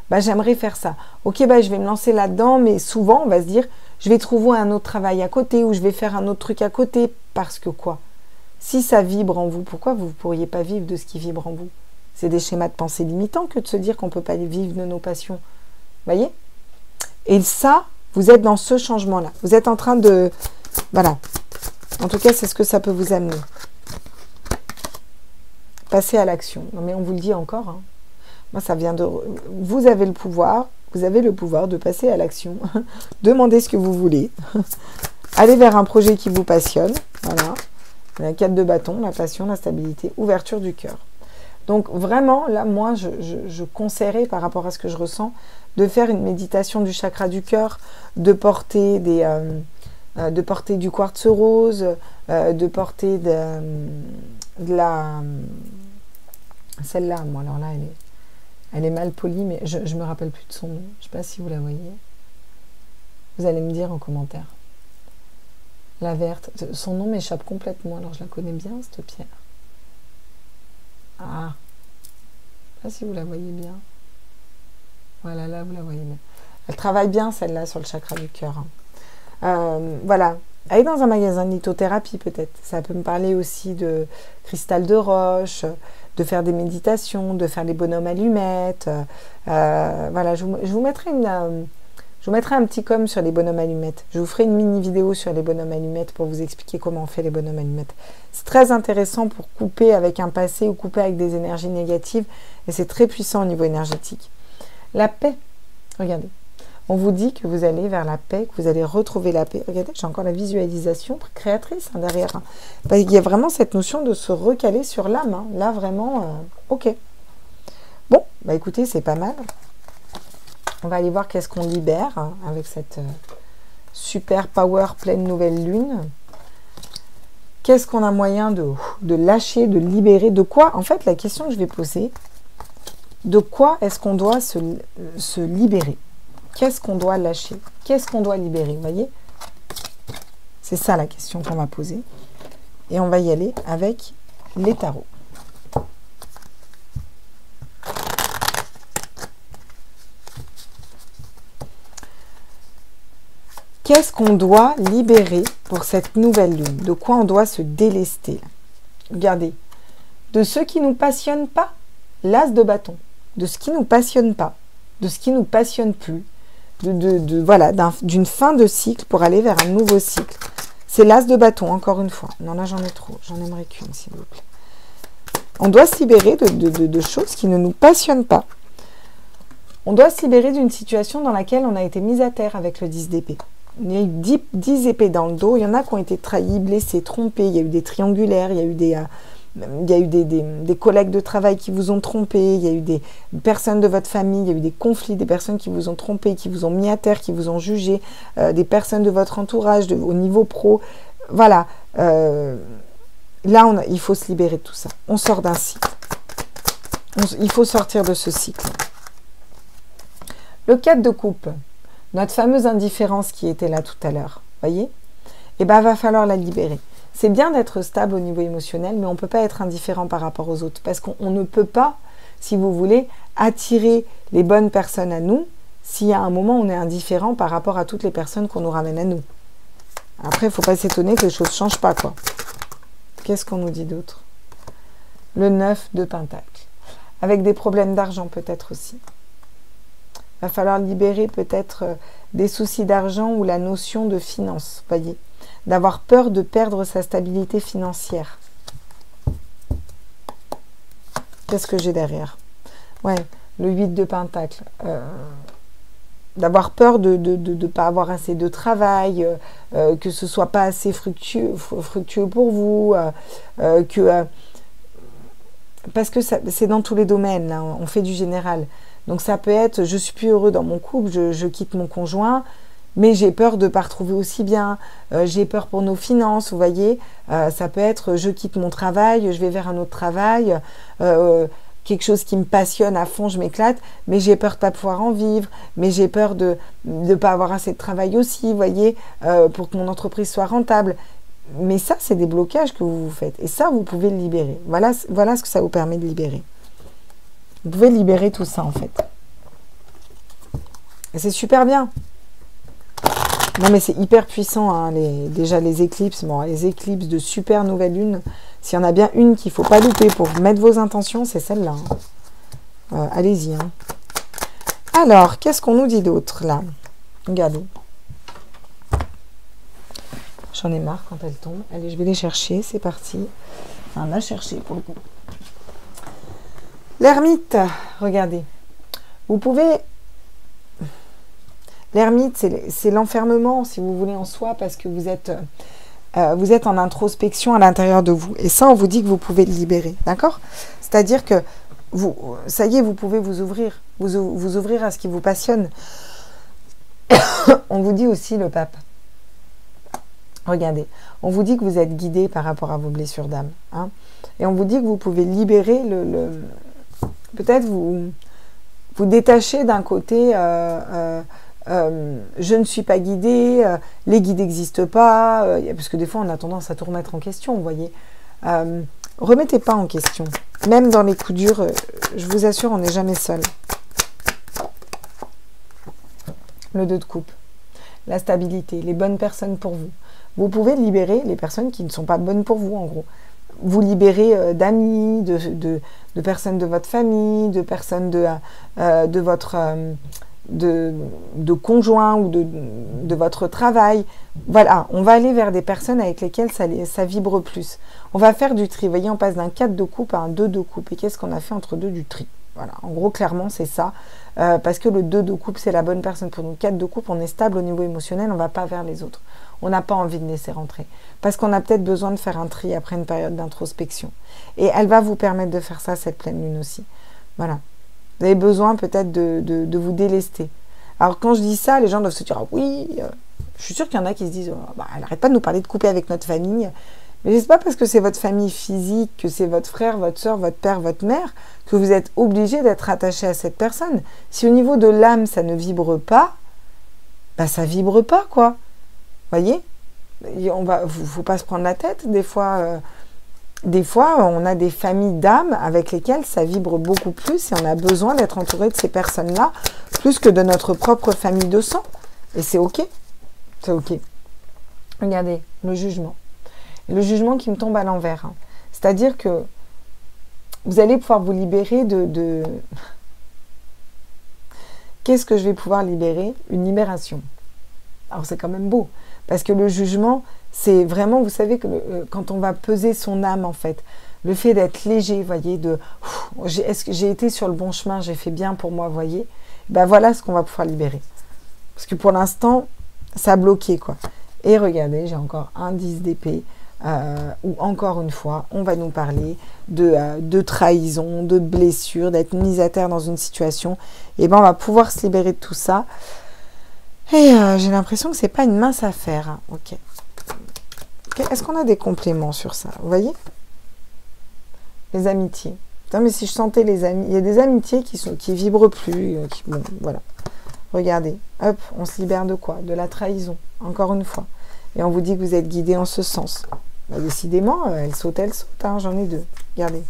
bah, j'aimerais faire ça. Ok, bah, je vais me lancer là-dedans, mais souvent, on va se dire, je vais trouver un autre travail à côté ou je vais faire un autre truc à côté. Parce que quoi? Si ça vibre en vous, pourquoi vous ne pourriez pas vivre de ce qui vibre en vous? C'est des schémas de pensée limitants que de se dire qu'on ne peut pas vivre de nos passions. Voyez? Et ça, vous êtes dans ce changement-là. Vous êtes en train de... Voilà. En tout cas, c'est ce que ça peut vous amener. Passer à l'action. Non, mais on vous le dit encore. Hein. Moi, ça vient de... Vous avez le pouvoir de passer à l'action. Demandez ce que vous voulez. Allez vers un projet qui vous passionne. Voilà. La 4 de bâton, la passion, la stabilité, ouverture du cœur. Donc, vraiment, là, moi, je conseillerais, par rapport à ce que je ressens, de faire une méditation du chakra du cœur, de porter du quartz rose, de porter de la... Celle-là, moi, alors là, elle est mal polie, mais je ne me rappelle plus de son nom. Je ne sais pas si vous la voyez. Vous allez me dire en commentaire. La verte. Son nom m'échappe complètement, alors je la connais bien, cette pierre. Ah. Je ne sais pas si vous la voyez bien. Voilà, là, vous la voyez bien. Elle travaille bien, celle-là, sur le chakra du cœur. Voilà, aller dans un magasin de lithothérapie peut-être, ça peut me parler aussi de cristal de roche, de faire des méditations, de faire des bonhommes allumettes, voilà, je vous mettrai un petit com sur les bonhommes allumettes, je vous ferai une mini vidéo sur les bonhommes allumettes pour vous expliquer comment on fait les bonhommes allumettes. C'est très intéressant pour couper avec un passé ou couper avec des énergies négatives et c'est très puissant au niveau énergétique. La paix, regardez. On vous dit que vous allez vers la paix, que vous allez retrouver la paix. Regardez, j'ai encore la visualisation créatrice hein, derrière. Hein. Parce qu'il y a vraiment cette notion de se recaler sur l'âme. Hein. Là, vraiment, ok. Bon, bah écoutez, c'est pas mal. On va aller voir qu'est-ce qu'on libère hein, avec cette super power pleine nouvelle lune. Qu'est-ce qu'on a moyen de lâcher, de libérer? De quoi? En fait, la question que je vais poser, de quoi est-ce qu'on doit se libérer? Qu'est-ce qu'on doit lâcher? Qu'est-ce qu'on doit libérer? Vous voyez? C'est ça la question qu'on va poser. Et on va y aller avec les tarots. Qu'est-ce qu'on doit libérer pour cette nouvelle lune? De quoi on doit se délester? Regardez. De ce qui ne nous passionne pas, l'as de bâton. De ce qui ne nous passionne pas, de ce qui ne nous passionne plus. Voilà, d'une fin de cycle pour aller vers un nouveau cycle. C'est l'as de bâton, encore une fois. Non, là, j'en ai trop. J'en aimerais qu'une, s'il vous plaît. On doit se libérer de choses qui ne nous passionnent pas. On doit se libérer d'une situation dans laquelle on a été mis à terre avec le 10 d'épée. Il y a eu 10 épées dans le dos. Il y en a qui ont été trahis, blessés, trompés. Il y a eu des triangulaires. Il y a eu des collègues de travail qui vous ont trompé, il y a eu des personnes de votre famille, il y a eu des conflits, des personnes qui vous ont trompé, qui vous ont mis à terre, qui vous ont jugé, des personnes de votre entourage, au niveau pro. Voilà. Là, il faut se libérer de tout ça. On sort d'un cycle. Il faut sortir de ce cycle. Le 4 de coupe, notre fameuse indifférence qui était là tout à l'heure, voyez? Eh bien, va falloir la libérer. C'est bien d'être stable au niveau émotionnel, mais on ne peut pas être indifférent par rapport aux autres. Parce qu'on ne peut pas, si vous voulez, attirer les bonnes personnes à nous si à un moment on est indifférent par rapport à toutes les personnes qu'on nous ramène à nous. Après, il ne faut pas s'étonner que les choses ne changent pas, quoi. Qu'est-ce qu'on nous dit d'autre? Le 9 de Pentacle. Avec des problèmes d'argent peut-être aussi. Il va falloir libérer peut-être des soucis d'argent ou la notion de finance, voyez. D'avoir peur de perdre sa stabilité financière. Qu'est-ce que j'ai derrière? Ouais, le 8 de Pentacle. D'avoir peur de ne pas avoir assez de travail, que ce ne soit pas assez fructueux pour vous, parce que c'est dans tous les domaines, là, on fait du général. Donc ça peut être, je suis plus heureux dans mon couple, je quitte mon conjoint, mais j'ai peur de ne pas retrouver aussi bien, j'ai peur pour nos finances, vous voyez. Ça peut être, je quitte mon travail, je vais vers un autre travail, quelque chose qui me passionne à fond, je m'éclate, mais j'ai peur de ne pas pouvoir en vivre, mais j'ai peur de ne pas avoir assez de travail aussi, vous voyez, pour que mon entreprise soit rentable. Mais ça, c'est des blocages que vous vous faites. Et ça, vous pouvez le libérer. Voilà ce que ça vous permet de libérer. Vous pouvez libérer tout ça, en fait. Et c'est super bien. Non, mais c'est hyper puissant, hein, déjà les éclipses. Bon, les éclipses de super nouvelle lune. S'il y en a bien une qu'il ne faut pas louper pour mettre vos intentions, c'est celle-là. Hein. Allez-y. Hein. Alors, qu'est-ce qu'on nous dit d'autre, là? Regardez. J'en ai marre quand elle tombe. Allez, je vais les chercher. C'est parti. Enfin, la chercher pour le coup. L'ermite, regardez. Vous pouvez... L'ermite, c'est l'enfermement, si vous voulez, en soi, parce que vous êtes en introspection à l'intérieur de vous. Et ça, on vous dit que vous pouvez le libérer. D'accord? C'est-à-dire que, ça y est, vous pouvez vous ouvrir. Vous ouvrir à ce qui vous passionne. On vous dit aussi le pape. Regardez, on vous dit que vous êtes guidé par rapport à vos blessures d'âme. Hein, et on vous dit que vous pouvez libérer peut-être vous détacher d'un côté je ne suis pas guidé, les guides n'existent pas, parce que des fois on a tendance à tout remettre en question, vous voyez. Remettez pas en question. Même dans les coups durs, je vous assure, on n'est jamais seul. Le 2 de coupe. La stabilité, les bonnes personnes pour vous. Vous pouvez libérer les personnes qui ne sont pas bonnes pour vous, en gros. Vous libérez d'amis, de personnes de votre famille, de personnes de votre... de conjoint ou de votre travail. Voilà, on va aller vers des personnes avec lesquelles ça vibre plus. On va faire du tri. Vous voyez, on passe d'un 4 de coupe à un 2 de coupe. Et qu'est-ce qu'on a fait entre deux? Du tri. Voilà, en gros, clairement, c'est ça. Parce que le 2 de coupe, c'est la bonne personne pour nous. Le 4 de coupe, on est stable au niveau émotionnel, on ne va pas vers les autres. On n'a pas envie de laisser rentrer. Parce qu'on a peut-être besoin de faire un tri après une période d'introspection. Et elle va vous permettre de faire ça, cette pleine lune aussi. Voilà. Vous avez besoin peut-être de vous délester. Alors, quand je dis ça, les gens doivent se dire, ah, oui, je suis sûre qu'il y en a qui se disent, oh, bah, elle n'arrête pas de nous parler de couper avec notre famille. Mais c'est pas parce que c'est votre famille physique, que c'est votre frère, votre soeur, votre père, votre mère, que vous êtes obligé d'être attaché à cette personne. Si au niveau de l'âme, ça ne vibre pas, bah ça vibre pas, quoi. Voyez? Faut pas se prendre la tête. Des fois, on a des familles d'âmes avec lesquelles ça vibre beaucoup plus et on a besoin d'être entouré de ces personnes-là plus que de notre propre famille de sang. Et c'est OK. C'est OK. Regardez, le jugement. Le jugement qui me tombe à l'envers. Hein. C'est-à-dire que vous allez pouvoir vous libérer de... Qu'est-ce que je vais pouvoir libérer? Une libération. Alors c'est quand même beau. Parce que le jugement, c'est vraiment, vous savez, que quand on va peser son âme, en fait, le fait d'être léger, vous voyez, est-ce que j'ai été sur le bon chemin, j'ai fait bien pour moi, vous voyez, ben voilà ce qu'on va pouvoir libérer. Parce que pour l'instant, ça a bloqué, quoi. Et regardez, j'ai encore un 10 d'épée, où encore une fois, on va nous parler de trahison, de blessure, d'être mis à terre dans une situation. Et ben on va pouvoir se libérer de tout ça. Et j'ai l'impression que c'est pas une mince affaire. Hein. Ok. Est-ce qu'on a des compléments sur ça? Vous voyez? Les amitiés. Putain, mais si je sentais les amis, il y a des amitiés qui vibrent plus. Bon, voilà. Regardez, hop, on se libère de quoi? De la trahison, encore une fois. Et on vous dit que vous êtes guidé en ce sens. Bah, décidément, elle saute, hein, j'en ai deux. Regardez.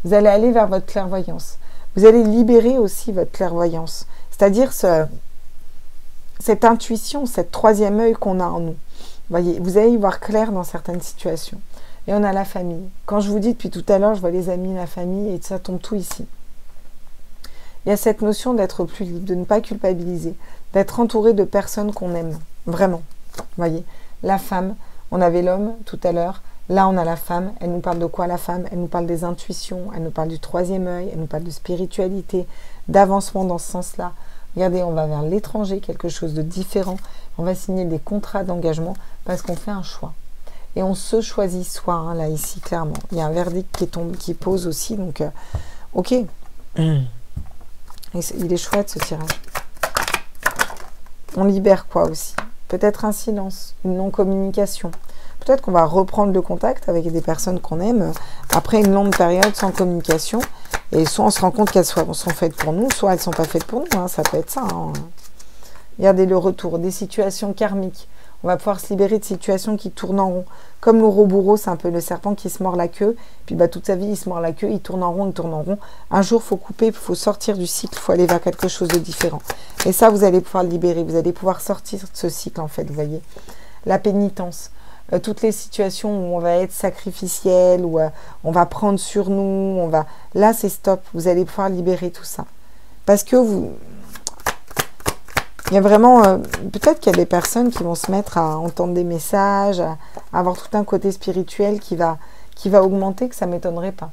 Vous allez aller vers votre clairvoyance. Vous allez libérer aussi votre clairvoyance. C'est-à-dire cette intuition, cette troisième œil qu'on a en nous. Voyez, vous allez y voir clair dans certaines situations. Et on a la famille. Quand je vous dis depuis tout à l'heure, je vois les amis, la famille, et ça tombe tout ici. Il y a cette notion d'être plus libre, de ne pas culpabiliser, d'être entouré de personnes qu'on aime, vraiment. Voyez, la femme, on avait l'homme tout à l'heure, là on a la femme, elle nous parle de quoi la femme? Elle nous parle des intuitions, elle nous parle du troisième œil, elle nous parle de spiritualité, d'avancement dans ce sens-là. Regardez, on va vers l'étranger, quelque chose de différent, on va signer des contrats d'engagement parce qu'on fait un choix. Et on se choisit soi, hein, là, ici, clairement. Il y a un verdict qui pose aussi, donc, ok. Il est chouette, ce tirage. On libère quoi aussi? Peut-être un silence, une non-communication. Peut-être qu'on va reprendre le contact avec des personnes qu'on aime après une longue période sans communication. Et soit on se rend compte qu'elles sont faites pour nous, soit elles ne sont pas faites pour nous. Hein, ça peut être ça. Hein. Regardez le retour des situations karmiques. On va pouvoir se libérer de situations qui tournent en rond. Comme l'ouroboros, c'est un peu le serpent qui se mord la queue. Puis toute sa vie, il se mord la queue, il tourne en rond, il tourne en rond. Un jour, il faut couper, il faut sortir du cycle, il faut aller vers quelque chose de différent. Et ça, vous allez pouvoir le libérer. Vous allez pouvoir sortir de ce cycle, en fait, vous voyez. La pénitence. Toutes les situations où on va être sacrificiel, où on va prendre sur nous, là, c'est stop. Vous allez pouvoir libérer tout ça. Parce que il y a vraiment, peut-être qu'il y a des personnes qui vont se mettre à entendre des messages, à avoir tout un côté spirituel qui va augmenter, que ça ne m'étonnerait pas.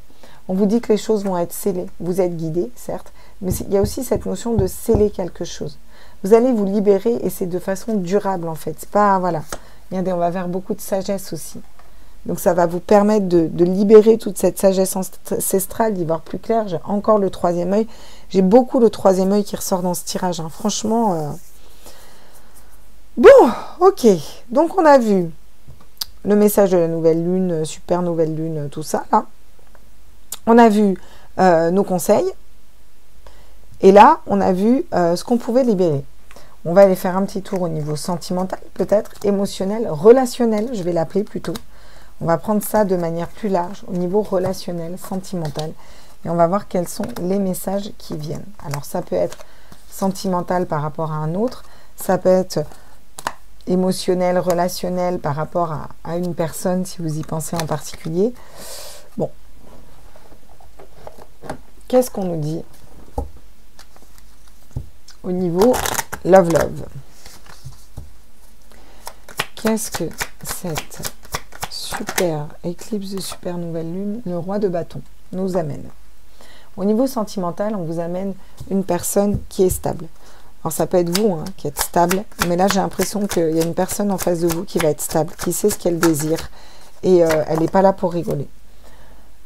On vous dit que les choses vont être scellées. Vous êtes guidé, certes, mais il y a aussi cette notion de sceller quelque chose. Vous allez vous libérer et c'est de façon durable en fait. C'est pas, voilà. Regardez, on va vers beaucoup de sagesse aussi. Donc ça va vous permettre de libérer toute cette sagesse ancestrale, d'y voir plus clair. J'ai encore le troisième œil. J'ai beaucoup le troisième œil qui ressort dans ce tirage. Hein. Franchement, bon, ok. Donc on a vu le message de la nouvelle lune, super nouvelle lune, tout ça. Là. On a vu nos conseils. Et là, on a vu ce qu'on pouvait libérer. On va aller faire un petit tour au niveau sentimental, peut-être, émotionnel, relationnel, je vais l'appeler plutôt. On va prendre ça de manière plus large, au niveau relationnel, sentimental. Et on va voir quels sont les messages qui viennent. Alors, ça peut être sentimental par rapport à un autre. Ça peut être émotionnel, relationnel par rapport à une personne, si vous y pensez en particulier. Bon. Qu'est-ce qu'on nous dit au niveau love? Qu'est-ce que cette super éclipse de super nouvelle lune, le roi de bâton, nous amène? Au niveau sentimental, on vous amène une personne qui est stable. Alors ça peut être vous hein, qui êtes stable, mais là j'ai l'impression qu'il y a une personne en face de vous qui va être stable, qui sait ce qu'elle désire et elle n'est pas là pour rigoler.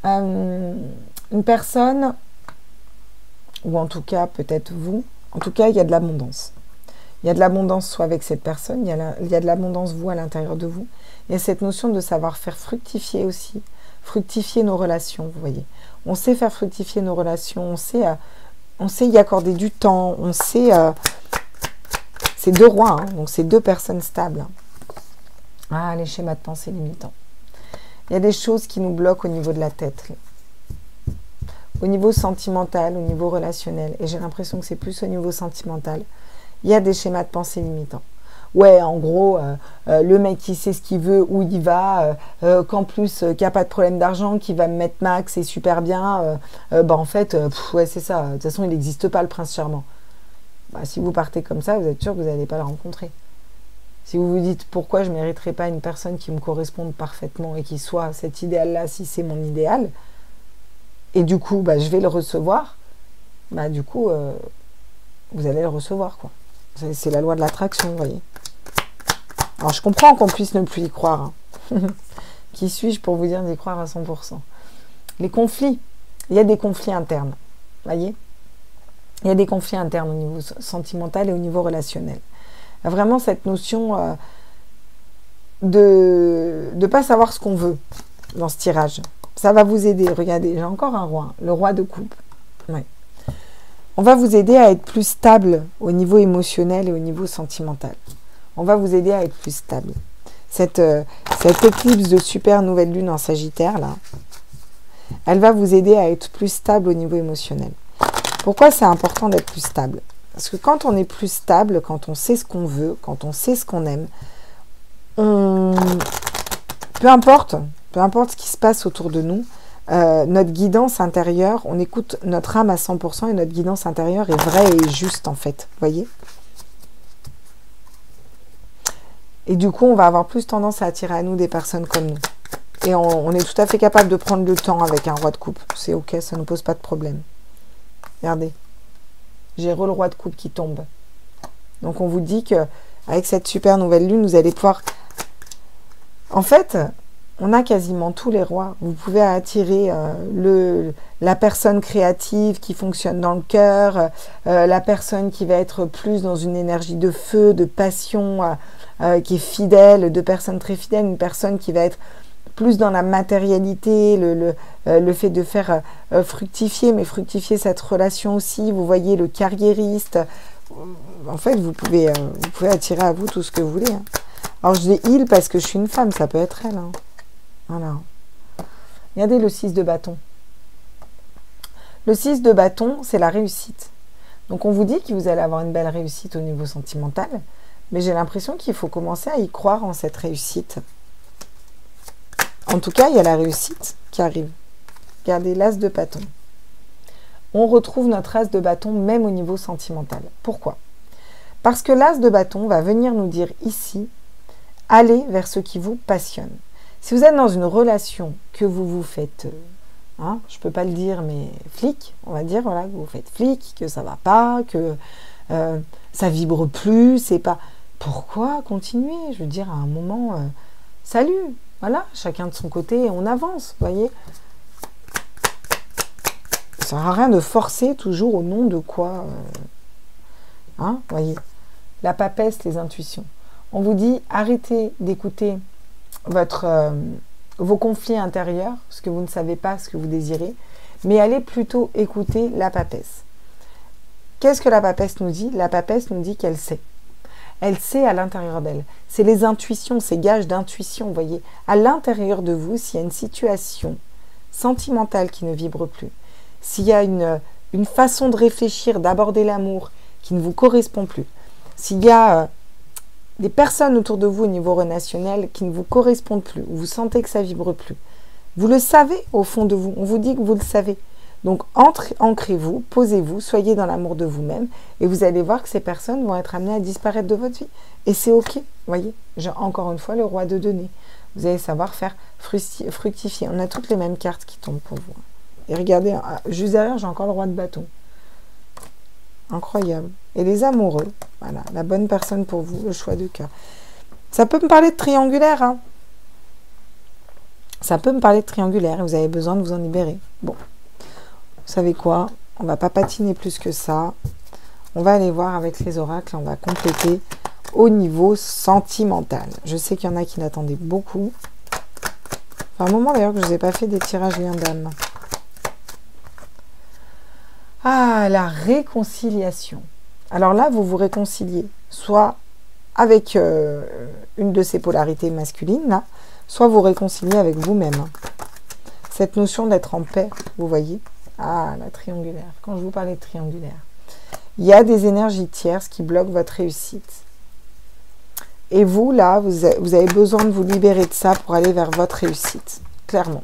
Une personne, ou en tout cas peut-être vous, en tout cas il y a de l'abondance. Il y a de l'abondance soit avec cette personne, il y a de l'abondance vous à l'intérieur de vous. Il y a cette notion de savoir faire fructifier aussi, fructifier nos relations, vous voyez. On sait faire fructifier nos relations, on sait y accorder du temps, on sait... c'est deux rois, hein, donc c'est deux personnes stables. Ah, les schémas de pensée limitants. Il y a des choses qui nous bloquent au niveau de la tête. Au niveau sentimental, au niveau relationnel, et j'ai l'impression que c'est plus au niveau sentimental, il y a des schémas de pensée limitants. Ouais, en gros, le mec qui sait ce qu'il veut, où il va, qu'en plus, qu'il n'y a pas de problème d'argent, qui va me mettre max, c'est super bien, bah en fait, ouais, c'est ça. De toute façon, il n'existe pas, le prince charmant. Bah, si vous partez comme ça, vous êtes sûr que vous n'allez pas le rencontrer. Si vous vous dites, pourquoi je ne mériterais pas une personne qui me corresponde parfaitement et qui soit cet idéal-là, si c'est mon idéal, et du coup, bah, je vais le recevoir, bah, du coup, vous allez le recevoir, quoi. C'est la loi de l'attraction, vous voyez. Alors, je comprends qu'on puisse ne plus y croire. Hein. Qui suis-je pour vous dire d'y croire à 100%? Les conflits. Il y a des conflits internes. Vous voyez? Il y a des conflits internes au niveau sentimental et au niveau relationnel. Il y a vraiment cette notion de ne pas savoir ce qu'on veut. dans ce tirage. Ça va vous aider. Regardez, j'ai encore un roi, le roi de coupe. Ouais. On va vous aider à être plus stable au niveau émotionnel et au niveau sentimental. On va vous aider à être plus stable. Cette éclipse de super nouvelle lune en Sagittaire, là, elle va vous aider à être plus stable au niveau émotionnel. Pourquoi c'est important d'être plus stable? Parce que quand on est plus stable, quand on sait ce qu'on veut, quand on sait ce qu'on aime, peu importe ce qui se passe autour de nous, notre guidance intérieure, on écoute notre âme à 100% et notre guidance intérieure est vraie et juste en fait, vous voyez? Et du coup, on va avoir plus tendance à attirer à nous des personnes comme nous. Et on est tout à fait capable de prendre le temps avec un roi de coupe. C'est ok, ça ne pose pas de problème. Regardez, j'ai le roi de coupe qui tombe. Donc on vous dit que avec cette super nouvelle lune, vous allez pouvoir... En fait, on a quasiment tous les rois. Vous pouvez attirer la personne créative qui fonctionne dans le cœur, la personne qui va être plus dans une énergie de feu, de passion, qui est fidèle, de personnes très fidèles, une personne qui va être plus dans la matérialité, le fait de faire fructifier, mais fructifier cette relation aussi. Vous voyez, le carriériste. En fait, vous pouvez attirer à vous tout ce que vous voulez. Hein. Alors, je dis il parce que je suis une femme, ça peut être elle. Hein. Voilà. Regardez le 6 de bâton. Le 6 de bâton, c'est la réussite. Donc, on vous dit que vous allez avoir une belle réussite au niveau sentimental, mais j'ai l'impression qu'il faut commencer à y croire en cette réussite. En tout cas, il y a la réussite qui arrive. Regardez, l'as de bâton. On retrouve notre as de bâton même au niveau sentimental. Pourquoi? Parce que l'as de bâton va venir nous dire ici, allez vers ce qui vous passionne. Si vous êtes dans une relation que vous vous faites, je ne peux pas le dire, mais flic, on va dire, voilà, que vous faites flic, que ça ne va pas, que ça vibre plus, c'est pas... Pourquoi continuer? Je veux dire, à un moment, salut, voilà, chacun de son côté, on avance, vous voyez. Ça ne sert à rien de forcer toujours au nom de quoi, vous voyez. La papesse, les intuitions. On vous dit, arrêtez d'écouter vos conflits intérieurs, ce que vous ne savez pas, ce que vous désirez, mais allez plutôt écouter la papesse. Qu'est-ce que la papesse nous dit? La papesse nous dit qu'elle sait. Elle sait à l'intérieur d'elle. C'est les intuitions, ces gages d'intuition, vous voyez. À l'intérieur de vous, s'il y a une situation sentimentale qui ne vibre plus, s'il y a une façon de réfléchir, d'aborder l'amour qui ne vous correspond plus, s'il y a des personnes autour de vous au niveau relationnel qui ne vous correspondent plus, où vous sentez que ça vibre plus, vous le savez au fond de vous, on vous dit que vous le savez. Donc, ancrez-vous, posez-vous, soyez dans l'amour de vous-même et vous allez voir que ces personnes vont être amenées à disparaître de votre vie. Et c'est ok, vous voyez. J'ai encore une fois le roi de deniers. Vous allez savoir faire fructifier. On a toutes les mêmes cartes qui tombent pour vous. Et regardez, juste derrière, j'ai encore le roi de bâton. Incroyable. Et les amoureux, voilà, la bonne personne pour vous, le choix de cœur. Ça peut me parler de triangulaire, hein. Ça peut me parler de triangulaire et vous avez besoin de vous en libérer. Bon. Vous savez quoi? On va pas patiner plus que ça. On va aller voir avec les oracles. On va compléter au niveau sentimental. Je sais qu'il y en a qui l'attendaient beaucoup. Enfin, un moment d'ailleurs que je vous ai pas fait des tirages liens d'âme. Ah, la réconciliation. Alors là, vous vous réconciliez. Soit avec une de ces polarités masculines, là, soit vous réconciliez avec vous-même. Cette notion d'être en paix, vous voyez. Ah, la triangulaire. Quand je vous parlais de triangulaire, il y a des énergies tierces qui bloquent votre réussite. Et vous, là, vous avez besoin de vous libérer de ça pour aller vers votre réussite. Clairement.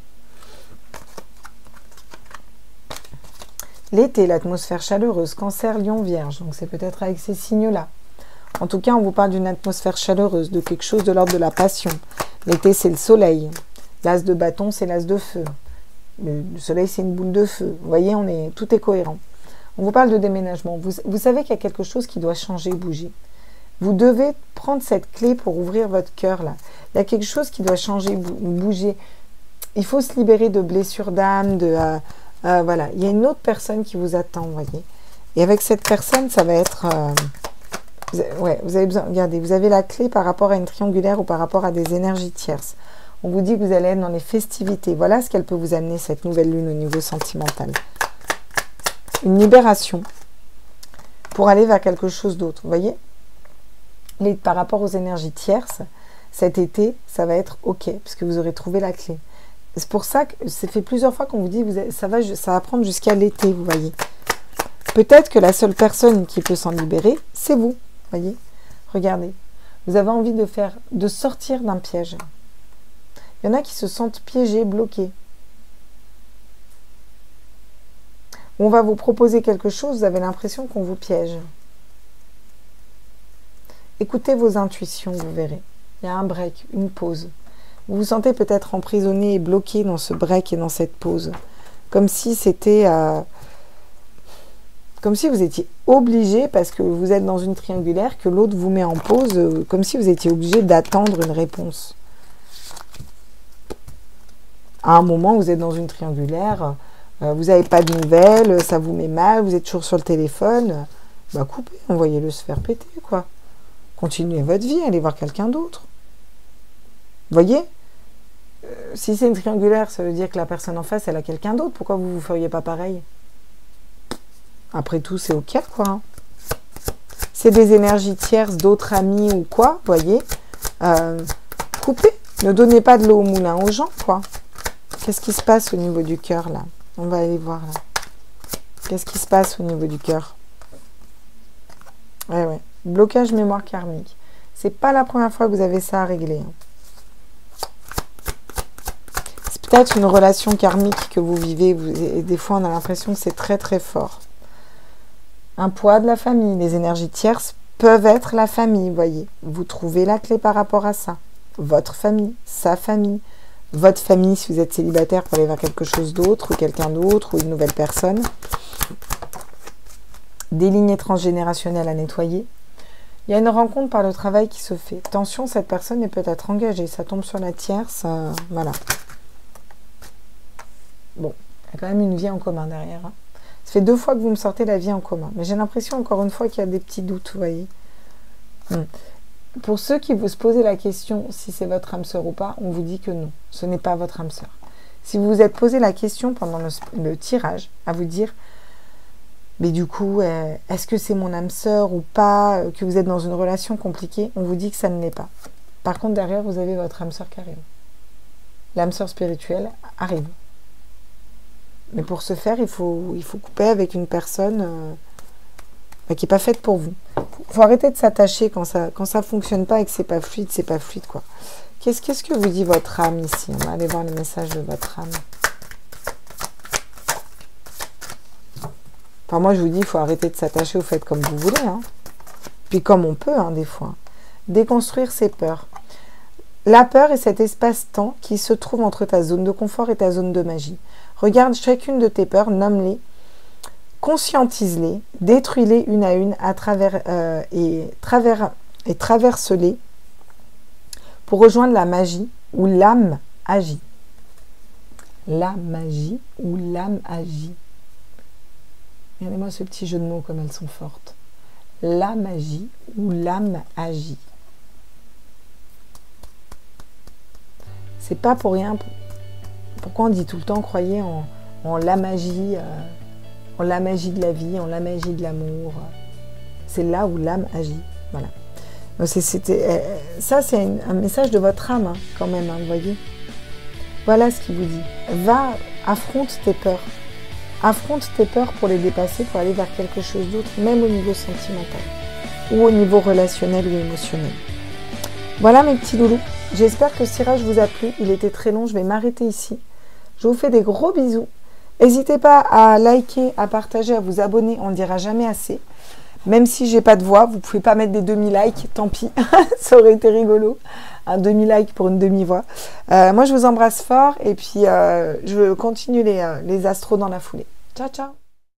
L'été, l'atmosphère chaleureuse, Cancer, Lion, Vierge. Donc, c'est peut-être avec ces signes-là. En tout cas, on vous parle d'une atmosphère chaleureuse, de quelque chose de l'ordre de la passion. L'été, c'est le soleil. L'as de bâton, c'est l'as de feu. Le soleil, c'est une boule de feu. Vous voyez, tout est cohérent. On vous parle de déménagement. Vous savez qu'il y a quelque chose qui doit changer, bouger. Vous devez prendre cette clé pour ouvrir votre cœur, là. Il y a quelque chose qui doit changer, bouger. Il faut se libérer de blessures d'âme, voilà. Il y a une autre personne qui vous attend, vous voyez. Et avec cette personne, ça va être... ouais, vous avez besoin... Regardez, vous avez la clé par rapport à une triangulaire ou par rapport à des énergies tierces. On vous dit que vous allez être dans les festivités. Voilà ce qu'elle peut vous amener, cette nouvelle lune, au niveau sentimental. Une libération pour aller vers quelque chose d'autre. Vous voyez, par rapport aux énergies tierces, cet été, ça va être OK, parce que vous aurez trouvé la clé. C'est pour ça que c'est fait plusieurs fois qu'on vous dit que ça va prendre jusqu'à l'été, vous voyez. Peut-être que la seule personne qui peut s'en libérer, c'est vous, voyez. Regardez, vous avez envie de sortir d'un piège. Il y en a qui se sentent piégés, bloqués. On va vous proposer quelque chose, vous avez l'impression qu'on vous piège. Écoutez vos intuitions, vous verrez. Il y a un break, une pause. Vous vous sentez peut-être emprisonné et bloqué dans ce break et dans cette pause. Comme si c'était... comme si vous étiez obligé, parce que vous êtes dans une triangulaire, que l'autre vous met en pause, comme si vous étiez obligé d'attendre une réponse. À un moment, vous êtes dans une triangulaire, vous n'avez pas de nouvelles, ça vous met mal, vous êtes toujours sur le téléphone. Bah coupez, envoyez-le se faire péter, quoi. Continuez votre vie, allez voir quelqu'un d'autre. Vous voyez, si c'est une triangulaire, ça veut dire que la personne en face, elle a quelqu'un d'autre. Pourquoi vous ne feriez pas pareil? Après tout, c'est OK, quoi. C'est des énergies tierces, d'autres amis ou quoi, vous voyez. Coupez. Ne donnez pas de l'eau au moulin aux gens, quoi. Qu'est-ce qui se passe au niveau du cœur, là? On va aller voir, là. Qu'est-ce qui se passe au niveau du cœur? Ouais. Blocage mémoire karmique. C'est pas la première fois que vous avez ça à régler. C'est peut-être une relation karmique que vous vivez. Et des fois, on a l'impression que c'est très, très fort. Un poids de la famille. Les énergies tierces peuvent être la famille, vous voyez. Vous trouvez la clé par rapport à ça. Votre famille, sa famille. Votre famille, si vous êtes célibataire, pour aller vers quelque chose d'autre, ou quelqu'un d'autre, ou une nouvelle personne. Des lignes transgénérationnelles à nettoyer. Il y a une rencontre par le travail qui se fait. Attention, cette personne est peut-être engagée. Ça tombe sur la tierce. Voilà. Bon, il y a quand même une vie en commun derrière. Hein. Ça fait 2 fois que vous me sortez la vie en commun. Mais j'ai l'impression, encore une fois, qu'il y a des petits doutes, vous voyez. Pour ceux qui vous se posez la question si c'est votre âme sœur ou pas, on vous dit que non. Ce n'est pas votre âme sœur. Si vous vous êtes posé la question pendant le tirage, à vous dire... Mais du coup, est-ce que c'est mon âme sœur ou pas, que vous êtes dans une relation compliquée? On vous dit que ça ne l'est pas. Par contre, derrière, vous avez votre âme sœur qui arrive. L'âme sœur spirituelle arrive. Mais pour ce faire, il faut couper avec une personne qui n'est pas faite pour vous. Il faut arrêter de s'attacher quand ça fonctionne pas et que c'est pas fluide, quoi. Qu'est-ce que vous dit votre âme ici? On va aller voir le message de votre âme. Enfin, moi, je vous dis, il faut arrêter de s'attacher au fait comme vous voulez. Hein. Puis comme on peut, hein, des fois. Déconstruire ses peurs. La peur est cet espace-temps qui se trouve entre ta zone de confort et ta zone de magie. Regarde chacune de tes peurs, nomme-les, conscientise-les, détruis-les une à une et traverse-les pour rejoindre la magie où l'âme agit. La magie où l'âme agit. Regardez-moi ce petit jeu de mots comme elles sont fortes. La magie où l'âme agit. C'est pas pour rien. Pourquoi on dit tout le temps croyez en la magie, en la magie de la vie, en la magie de l'amour. C'est là où l'âme agit. Voilà. Donc ça, c'est un message de votre âme, hein, quand même, hein, vous voyez. Voilà ce qu'il vous dit. Va, affronte tes peurs. Affronte tes peurs pour les dépasser, pour aller vers quelque chose d'autre, même au niveau sentimental ou au niveau relationnel ou émotionnel. Voilà mes petits loulous. J'espère que ce tirage vous a plu. Il était très long, je vais m'arrêter ici. Je vous fais des gros bisous. N'hésitez pas à liker, à partager, à vous abonner. On ne dira jamais assez. Même si j'ai pas de voix, vous pouvez pas mettre des demi-likes, tant pis. Ça aurait été rigolo. Un demi-like pour une demi-voix. Moi, je vous embrasse fort et puis je continue les astros dans la foulée. Ciao, ciao!